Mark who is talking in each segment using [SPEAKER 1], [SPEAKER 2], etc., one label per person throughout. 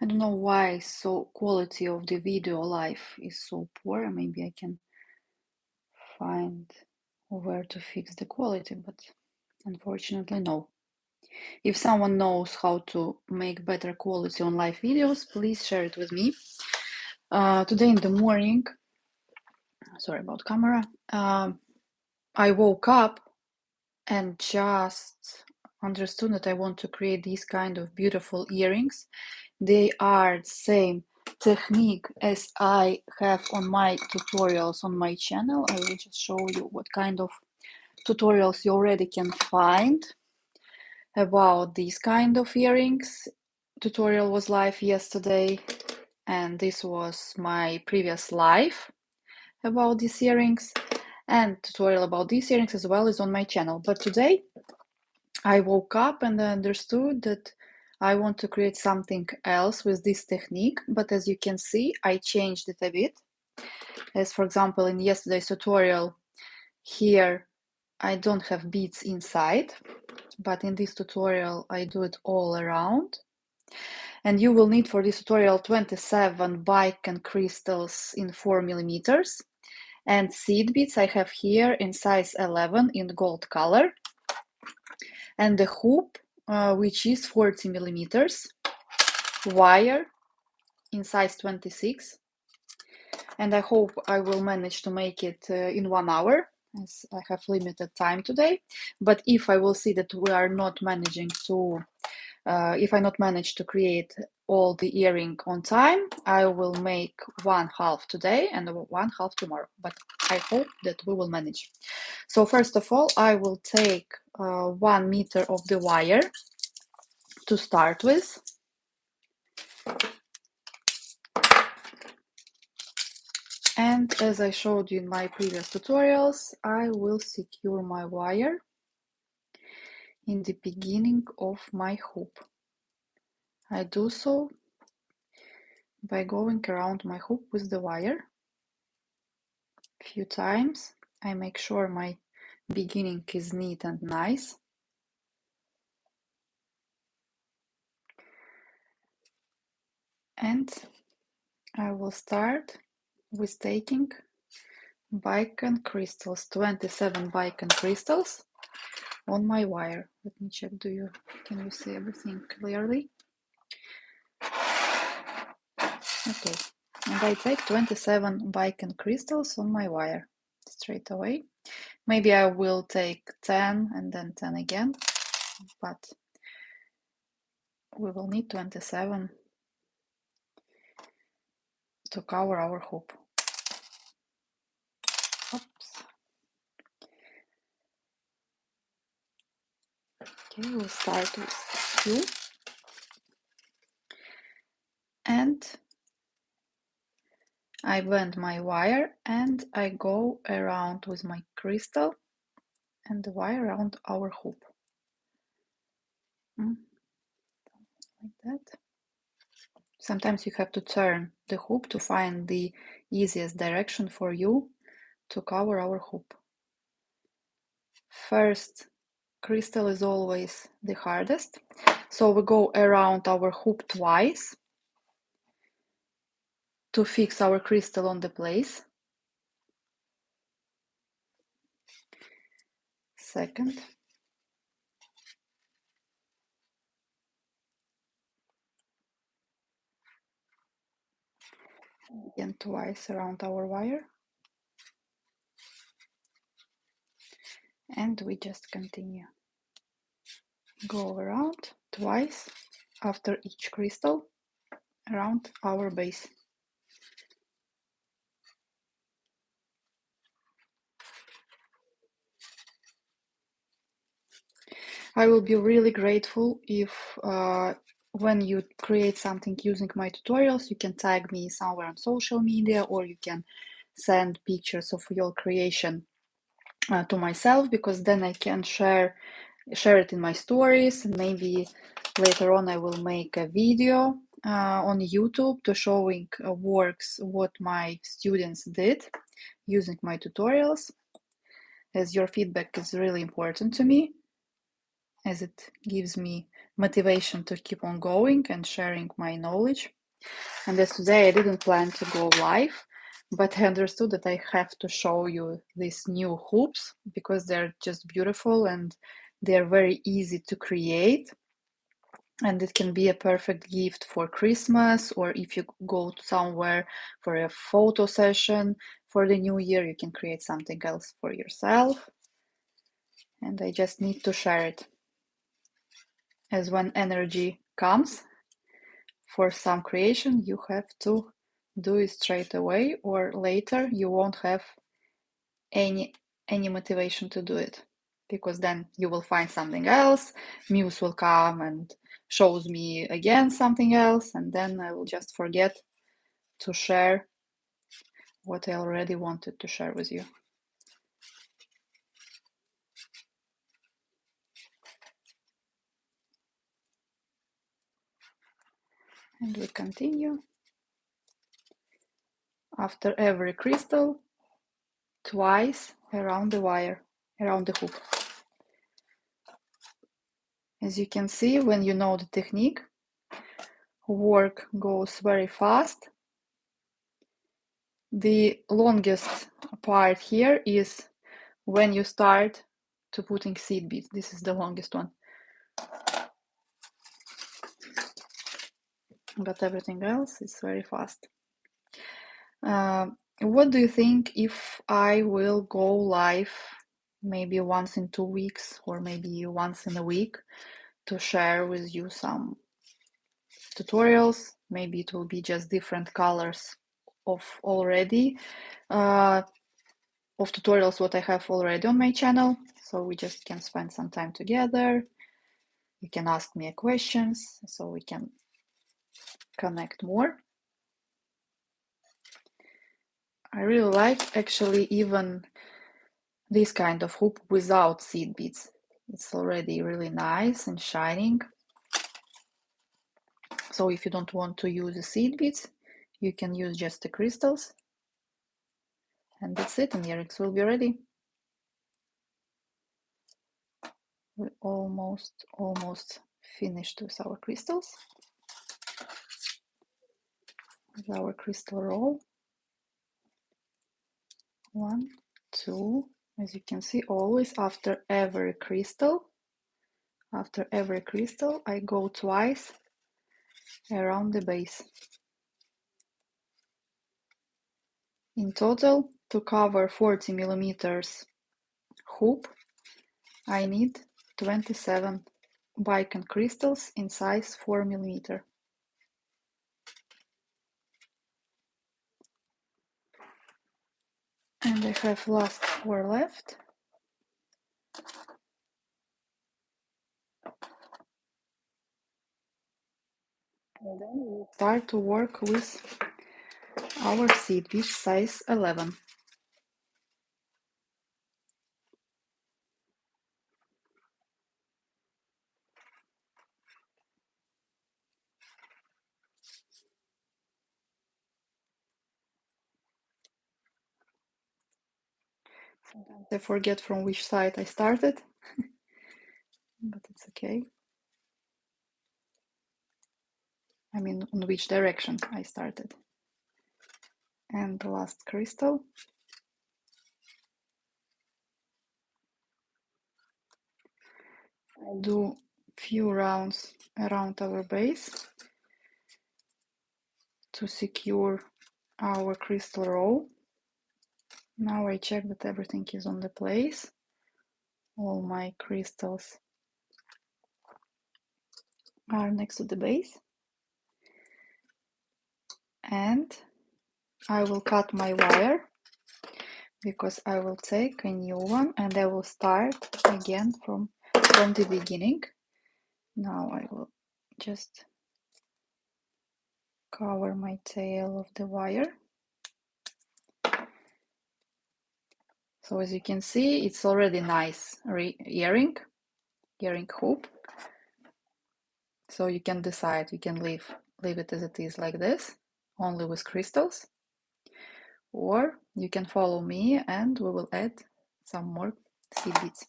[SPEAKER 1] I don't know why so quality of the video live is so poor. Maybe I can find where to fix the quality, but unfortunately no. If someone knows how to make better quality on live videos, please share it with me. Today in the morning, sorry about camera, I woke up and just understood that I want to create these kind of beautiful earrings. They are the same technique as I have on my tutorials on my channel. I will just show you what kind of tutorials you already can find about these kind of earrings. Tutorial was live yesterday, and this was my previous live about these earrings, and tutorial about these earrings as well is on my channel. But today I woke up and I understood that I want to create something else with this technique, but as you can see, I changed it a bit. As for example, in yesterday's tutorial, here I don't have beads inside, but in this tutorial I do it all around. And you will need for this tutorial 27 Bicone crystals in 4 millimeters, and seed beads I have here in size 11 in gold color, and the hoop, which is 40 millimeters, wire in size 26, and I hope I will manage to make it in 1 hour, as I have limited time today. But if I will see that we are not managing to if I not manage to create all the earring on time, I will make one half today and one half tomorrow, but I hope that we will manage. So first of all, I will take 1 meter of the wire to start with. And as I showed you in my previous tutorials, I will secure my wire in the beginning of my hoop. I do so by going around my hoop with the wire a few times. I make sure my beginning is neat and nice. And I will start with taking Bicone crystals, 27 Bicone crystals on my wire. Let me check, can you see everything clearly? Okay, and I take 27 Bicone crystals on my wire straight away. Maybe I will take 10 and then 10 again, but we will need 27 to cover our hoop. Oops. Okay, we'll start with 2. And I bend my wire and I go around with my crystal and the wire around our hoop. Like that. Sometimes you have to turn the hoop to find the easiest direction for you to cover our hoop. First crystal is always the hardest, so we go around our hoop twice to fix our crystal on the place. Second. Again twice around our wire. And we just continue. Go around twice after each crystal around our base. I will be really grateful if when you create something using my tutorials, you can tag me somewhere on social media, or you can send pictures of your creation to myself, because then I can share it in my stories, and maybe later on I will make a video on YouTube to showing works what my students did using my tutorials, as your feedback is really important to me, as it gives me motivation to keep on going and sharing my knowledge. And as today I didn't plan to go live, but I understood that I have to show you these new hoops because they're just beautiful and they're very easy to create. And it can be a perfect gift for Christmas, or if you go somewhere for a photo session for the new year, you can create something else for yourself. And I just need to share it. As when energy comes for some creation, you have to do it straight away, or later you won't have any motivation to do it, because then you will find something else, muse will come and shows me again something else, and then I will just forget to share what I already wanted to share with you. And we continue. After every crystal, twice around the wire, around the hoop. As you can see, when you know the technique, work goes very fast. The longest part here is when you start to putting seed beads. This is the longest one. But everything else is very fast. What do you think if I will go live maybe once in 2 weeks or maybe once in a week to share with you some tutorials? Maybe it will be just different colors of already of tutorials what I have already on my channel, so we just can spend some time together. You can ask me questions so we can connect more. I really like actually even this kind of hoop without seed beads. It's already really nice and shining. So if you don't want to use the seed beads, you can use just the crystals. And that's it, and earrings will be ready. We almost finished with our crystals. With our crystal roll. 1, 2, as you can see, always after every crystal, I go twice around the base. In total, to cover 40 millimeters hoop, I need 27 Bicone crystals in size 4 millimeter. And I have last 4 left. And then we'll start to work with our seed bead size 11. Sometimes I forget from which side I started, but it's okay. I mean, on which direction I started. And the last crystal. I do few rounds around our base to secure our crystal row. Now I check that everything is on the place. All my crystals are next to the base. And I will cut my wire because I will take a new one and I will start again from the beginning. Now I will just cover my tail of the wire. So as you can see, it's already nice earring hoop. So you can decide, you can leave it as it is like this, only with crystals, or you can follow me and we will add some more seed beads.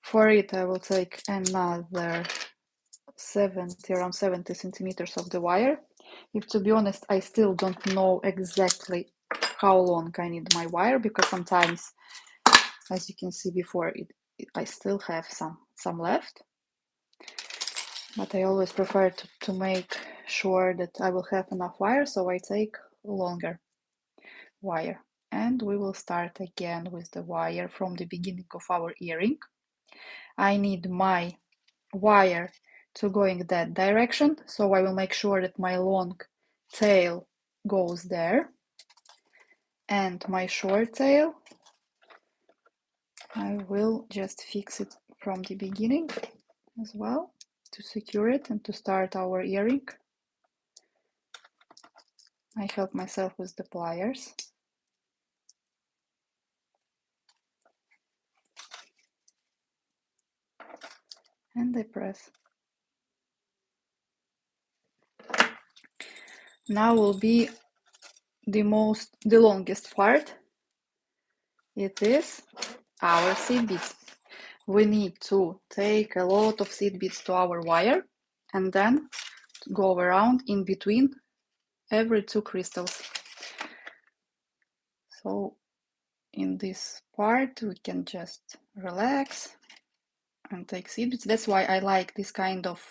[SPEAKER 1] For it, I will take another around 70 centimeters of the wire. If to be honest, I still don't know exactly how long I need my wire, because sometimes, as you can see before, I still have some left. But I always prefer to make sure that I will have enough wire, so I take longer wire. And we will start again with the wire from the beginning of our earring. I need my wire to go in that direction, so I will make sure that my long tail goes there, and my short tail, I will just fix it from the beginning as well to secure it and to start our earring. I help myself with the pliers. And I press. Now will be the longest part. It is our seed beads. We need to take a lot of seed beads to our wire and then go around in between every 2 crystals. So in this part we can just relax and take seed beads. That's why I like this kind of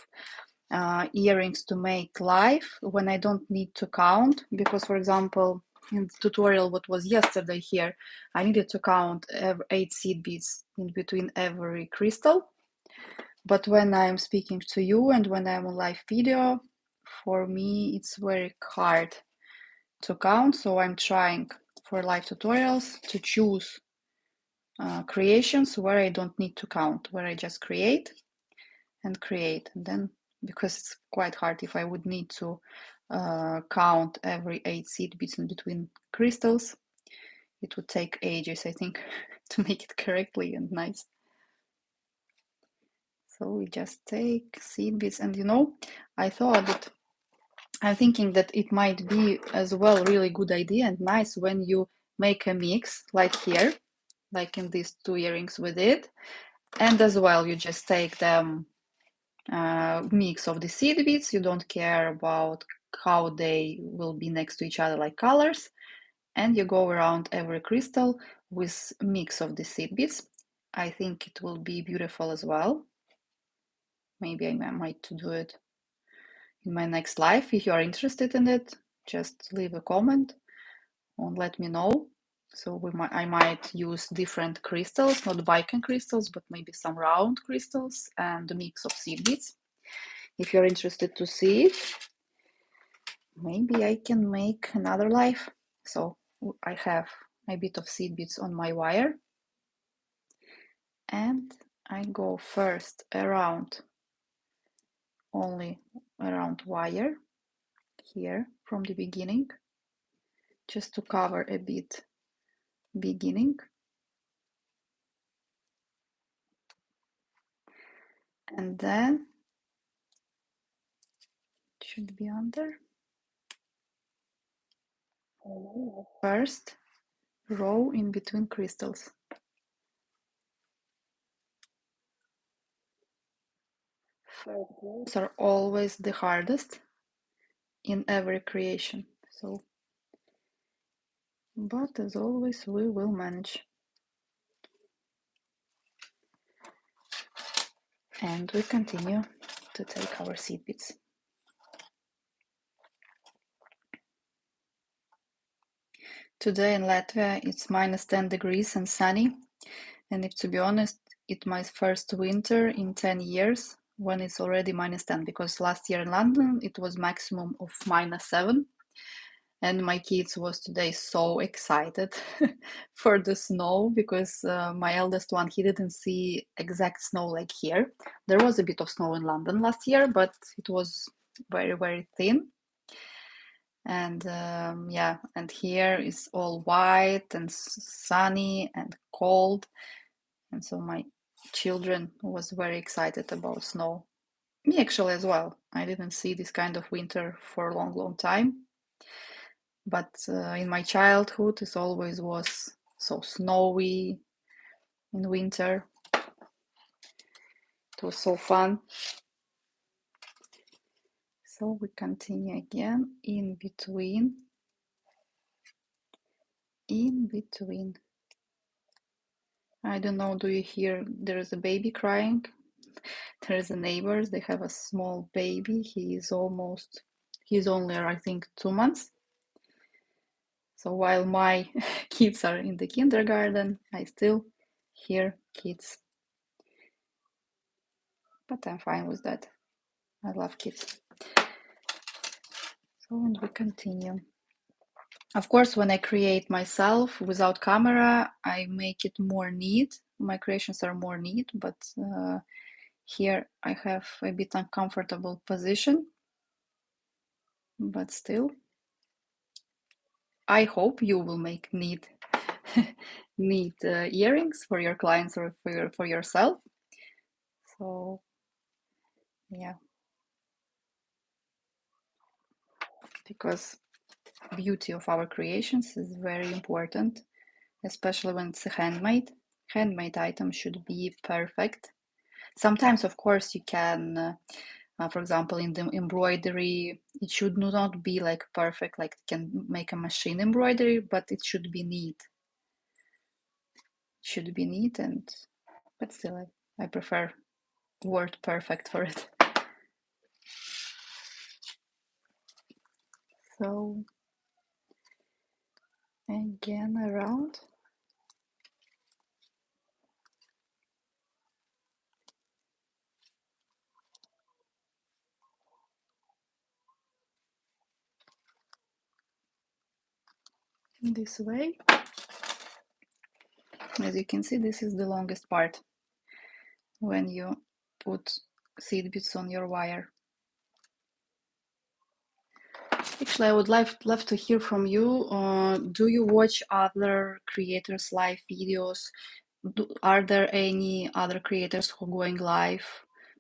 [SPEAKER 1] earrings to make live when I don't need to count, because for example in the tutorial what was yesterday here, I needed to count 8 seed beads in between every crystal. But when I'm speaking to you and when I'm on live video, for me it's very hard to count, so I'm trying for live tutorials to choose creations where I don't need to count, where I just create, and then, because it's quite hard if I would need to count every 8 seed beads in between crystals. It would take ages, I think, to make it correctly and nice. So we just take seed beads, and I'm thinking that it might be as well really good idea and nice when you make a mix, like here, like in these 2 earrings we did, and as well you just take them mix of the seed beads. You don't care about how they will be next to each other like colors, and you go around every crystal with mix of the seed beads. I think it will be beautiful as well. Maybe I might do it in my next live. If you are interested in it, just leave a comment and let me know. So I might use different crystals, not Bicone crystals, but maybe some round crystals and a mix of seed beads. If you're interested to see it, maybe I can make another live. So I have a bit of seed beads on my wire, and I go first only around wire here from the beginning, just to cover a bit beginning. And then it should be under first row in between crystals. First rows are always the hardest in every creation. So, but as always, we will manage. And we continue to take our seed beads. Today in Latvia it's minus 10 degrees and sunny, and if to be honest, it's my first winter in 10 years when it's already minus 10, because last year in London it was maximum of minus 7, and my kids was today so excited for the snow, because my eldest one, he didn't see exact snow like here. There was a bit of snow in London last year, but it was very, very thin. And yeah, and here is all white and sunny and cold, and so my children was very excited about snow. Me actually as well. I didn't see this kind of winter for a long, long time, but in my childhood it always was so snowy in winter. It was so fun. So we continue again in between. I don't know, do you hear there is a baby crying? There's a neighbors, they have a small baby. He's only, I think, 2 months. So while my kids are in the kindergarten, I still hear kids. But I'm fine with that. I love kids. So, and we continue. Of course, when I create myself without camera, I make it more neat. My creations are more neat, but here I have a bit uncomfortable position. But still, I hope you will make neat earrings for your clients or for yourself. So yeah, because beauty of our creations is very important, especially when it's a handmade. Handmade item should be perfect. Sometimes, of course, you can, for example, in the embroidery, it should not be like perfect, like you can make a machine embroidery, but it should be neat. Should be neat, but still, I prefer word perfect for it. So again around. This way. As you can see, this is the longest part when you put seed beads on your wire. Actually, I would love to hear from you. Do you watch other creators' live videos? Are there any other creators who are going live?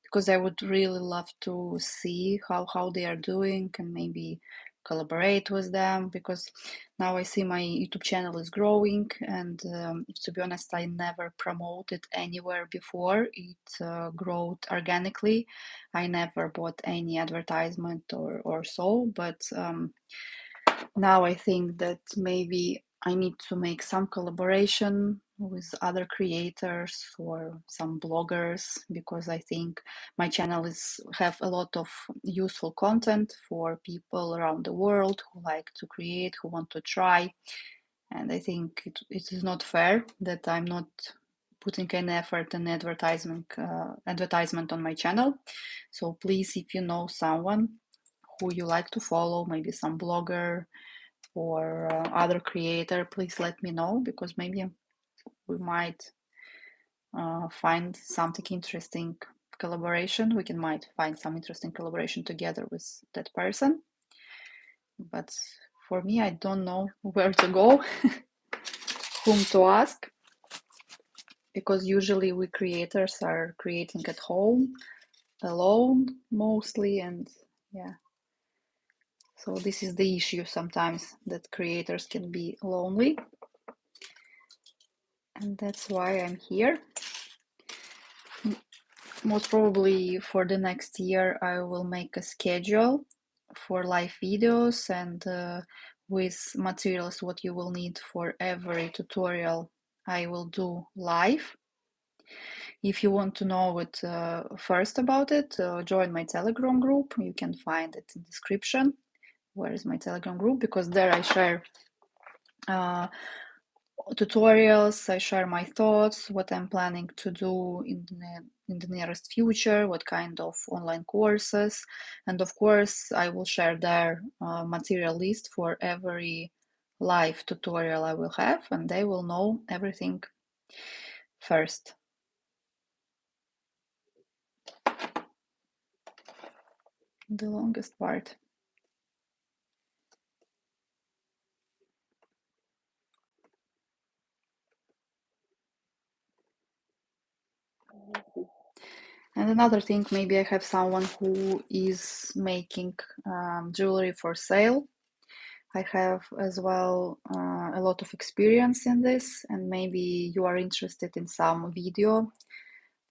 [SPEAKER 1] Because I would really love to see how they are doing and maybe collaborate with them, because now I see my YouTube channel is growing, and to be honest, I never promoted anywhere before. It grew organically. I never bought any advertisement or so, but now I think that maybe I need to make some collaboration with other creators or some bloggers, because I think my channel have a lot of useful content for people around the world who like to create, who want to try. And I think it is not fair that I'm not putting any effort and advertisement on my channel. So please, if you know someone who you like to follow, maybe some blogger or other creator, please let me know, because maybe we might find something interesting collaboration. Might find some interesting collaboration together with that person. But for me, I don't know where to go, whom to ask, because usually we creators are creating at home alone mostly, and yeah. So this is the issue sometimes, that creators can be lonely. And that's why I'm here. Most probably for the next year, I will make a schedule for live videos and with materials what you will need for every tutorial I will do live. If you want to know it first about it, join my Telegram group. You can find it in the description. Where is my Telegram group? Because there I share tutorials, I share my thoughts, what I'm planning to do in the nearest future, what kind of online courses, and of course I will share their material list for every live tutorial I will have, and they will know everything first. The longest part. And another thing, maybe I have someone who is making jewelry for sale. I have as well a lot of experience in this, and maybe you are interested in some video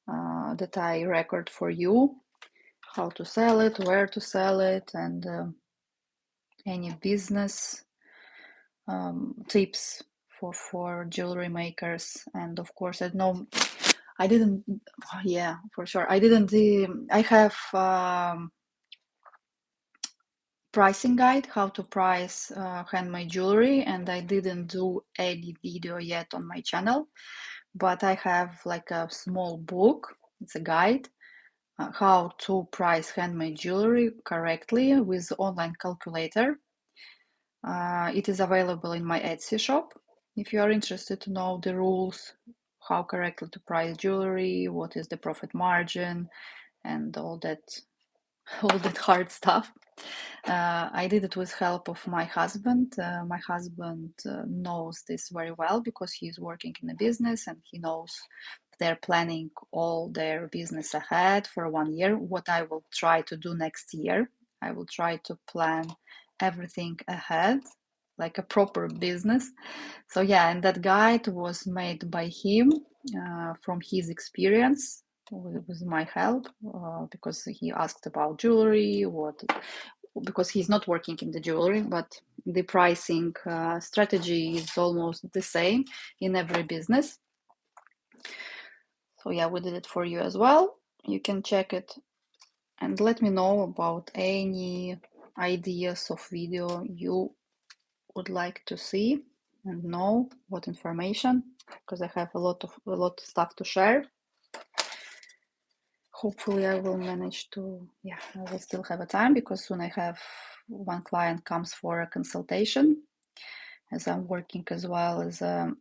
[SPEAKER 1] that I record for you. how to sell it, where to sell it, and any business tips for jewelry makers. And of course, I didn't, yeah, for sure. I didn't, I have pricing guide, how to price handmade jewelry, and I didn't do any video yet on my channel, but I have like a small book, it's a guide, how to price handmade jewelry correctly with online calculator. It is available in my Etsy shop. If you are interested to know the rules, how correctly to price jewelry, what is the profit margin, and all that hard stuff. I did it with help of my husband. My husband knows this very well because he's working in a business and he knows they're planning all their business ahead for 1 year. What I will try to do next year, I will try to plan everything ahead like a proper business. So yeah, and that guide was made by him from his experience with my help, because he asked about jewelry, because he's not working in the jewelry, but the pricing strategy is almost the same in every business. So yeah, we did it for you as well. You can check it and let me know about any ideas of video you would like to see and know what information, because I have a lot of stuff to share. Hopefully I will manage to, yeah, I will still have a time, because soon I have one client comes for a consultation, as I'm working as well as a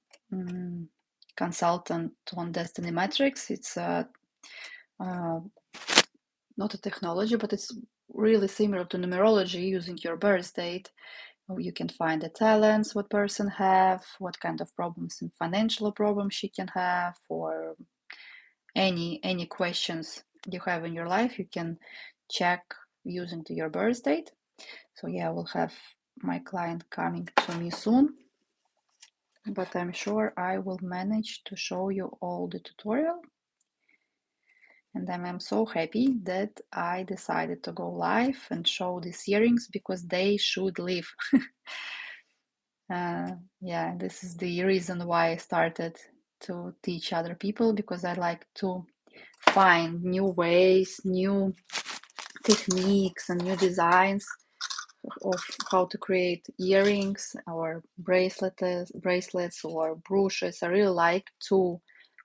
[SPEAKER 1] consultant on Destiny Metrics. It's not a technology, but it's really similar to numerology, using your birth date. You can find the talents what person have, what kind of problems and financial problems she can have, or any questions you have in your life, you can check using your birth date. So yeah, I will have my client coming to me soon, but I'm sure I will manage to show you all the tutorial. And I'm so happy that I decided to go live and show these earrings, because they should live. Yeah, this is the reason why I started to teach other people, because I like to find new ways, new techniques, and new designs of how to create earrings or bracelets or brooches. I really like to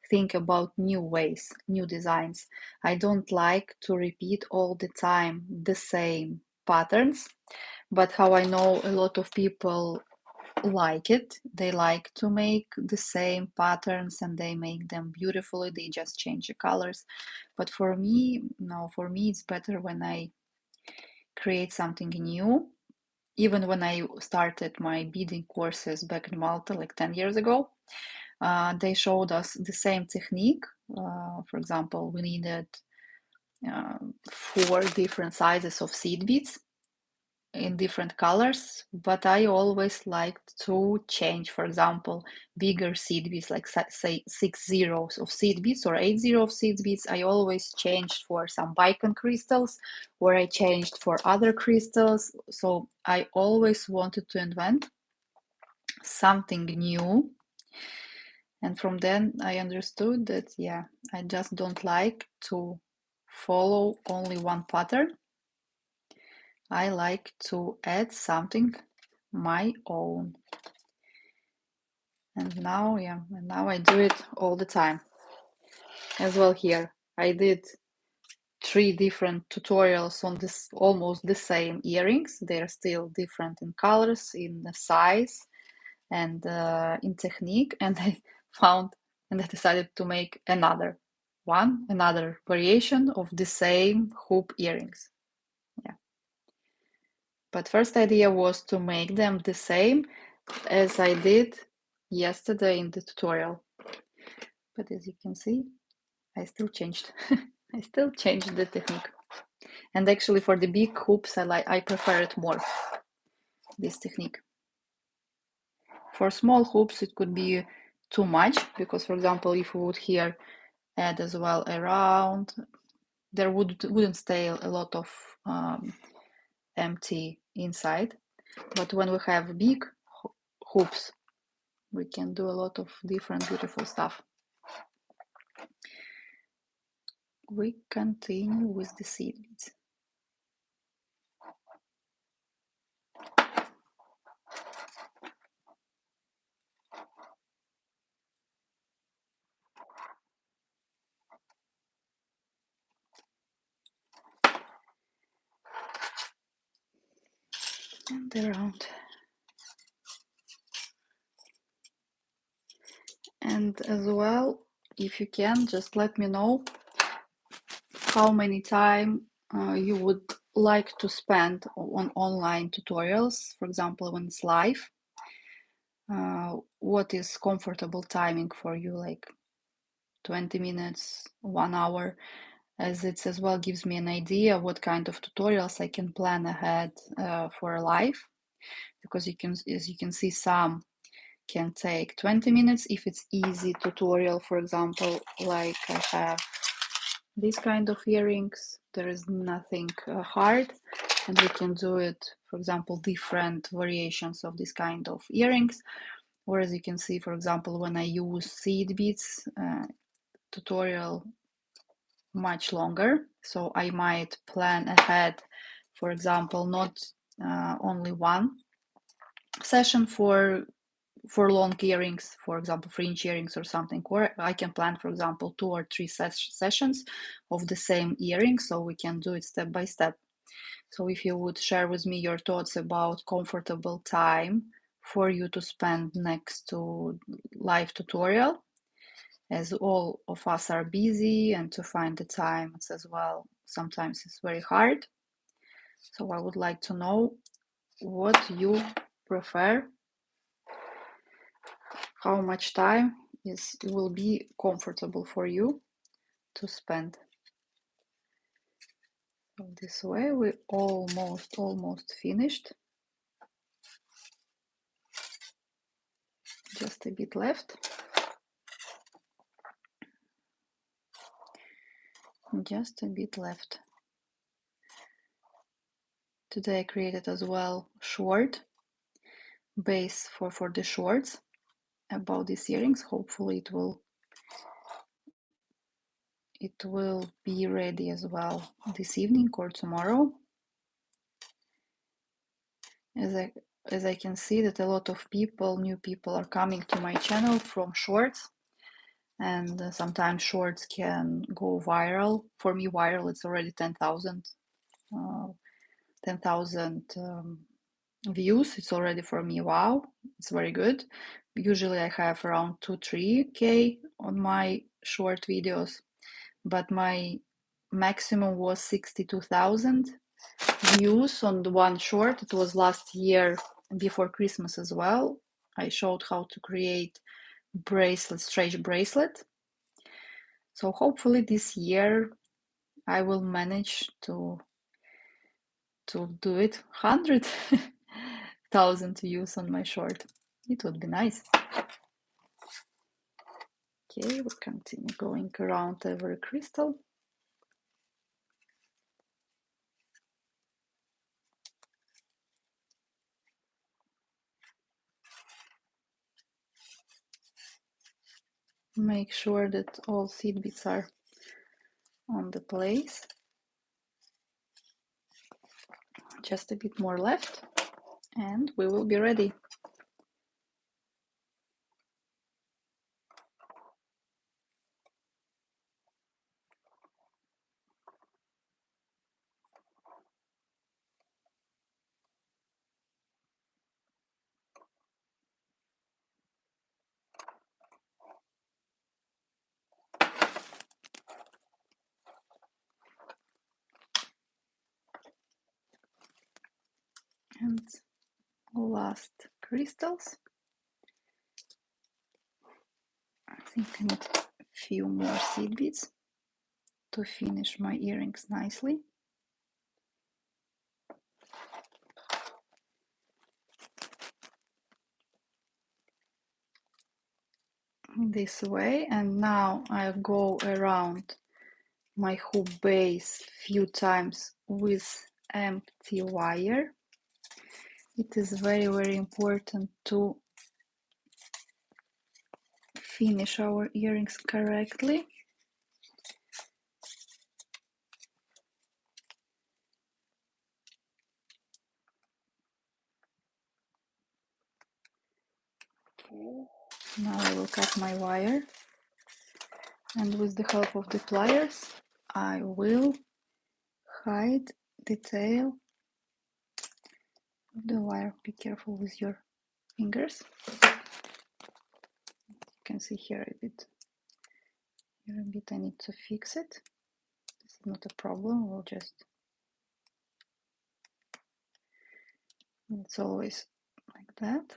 [SPEAKER 1] think about new ways, new designs. I don't like to repeat all the time the same patterns, but how I know a lot of people like it. They like to make the same patterns and they make them beautifully. They just change the colors. But for me, no, for me it's better when I create something new. Even when I started my beading courses back in Malta, like 10 years ago, they showed us the same technique. For example, we needed 4 different sizes of seed beads in different colors, but I always liked to change, for example, bigger seed beads, like say 6 zeros of seed beads or 8 zeros of seed beads. I always changed for some Bicone crystals, or I changed for other crystals. So I always wanted to invent something new. And from then I understood that, yeah, I just don't like to follow only one pattern. I like to add something my own. And now, yeah, and now I do it all the time. As well here, I did 3 different tutorials on this almost the same earrings. They're still different in colors, in the size, and in technique. And I found, and I decided to make another variation of the same hoop earrings. Yeah. But first idea was to make them the same as I did yesterday in the tutorial. But as you can see, I still changed. I still changed the technique. And actually for the big hoops, I prefer it more, this technique. For small hoops, it could be too much, because for example, if we would here add as well around, there wouldn't stay a lot of empty inside. But when we have big hoops, we can do a lot of different beautiful stuff. We continue with the seed beads. And around. And as well, if you can, just let me know how many time you would like to spend on online tutorials, for example, when it's live. What is comfortable timing for you, like 20 minutes, 1 hour, as it as well gives me an idea what kind of tutorials I can plan ahead for live, because as you can see, some can take 20 minutes if it's easy tutorial. For example, like I have this kind of earrings, there is nothing hard, and we can do it, for example, different variations of this kind of earrings. Whereas you can see, for example, when I use seed beads, tutorial much longer. So I might plan ahead, for example, not only one session for long earrings, for example, fringe earrings or something, or I can plan, for example, 2 or 3 sessions of the same earring, so we can do it step by step. So if you would share with me your thoughts about comfortable time for you to spend next to live tutorial, as all of us are busy, and to find the time it's as well, sometimes it's very hard. So I would like to know what you prefer, how much time will be comfortable for you to spend. So this way we almost finished. Just a bit left. Just a bit left. Today I created as well short base for the shorts about these earrings. Hopefully it will be ready as well this evening or tomorrow. As I can see that a lot of new people are coming to my channel from shorts, and sometimes shorts can go viral. For me, viral, it's already 10,000 views. It's already for me, wow, it's very good. Usually I have around 2-3K on my short videos, but my maximum was 62,000 views on the one short. It was last year before Christmas as well. I showed how to create stretch bracelet. So hopefully this year I will manage to do it 100,000 views on my short. It would be nice. Okay, we'll continue going around every crystal. Make sure that all seed beads are on the place. Just a bit more left, and we will be ready. And last crystals. I think I need a few more seed beads to finish my earrings nicely. This way, and now I'll go around my hoop base few times with empty wire. It is very, very important to finish our earrings correctly. Okay. Now I will cut my wire, and with the help of the pliers I will hide the tail of the wire. Be careful with your fingers. You can see here a bit. I need to fix it. This is not a problem. We'll just. It's always like that,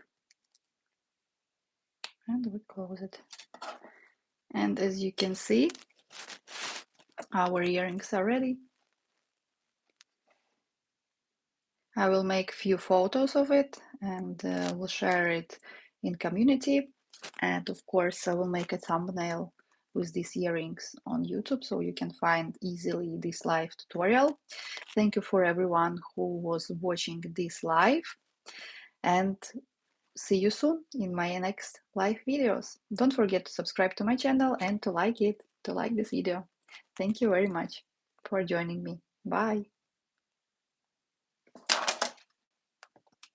[SPEAKER 1] and we close it. And as you can see, our earrings are ready. I will make few photos of it and will share it in community. And of course, I will make a thumbnail with these earrings on YouTube so you can find easily this live tutorial. Thank you for everyone who was watching this live, and see you soon in my next live videos. Don't forget to subscribe to my channel and to like this video. Thank you very much for joining me. Bye.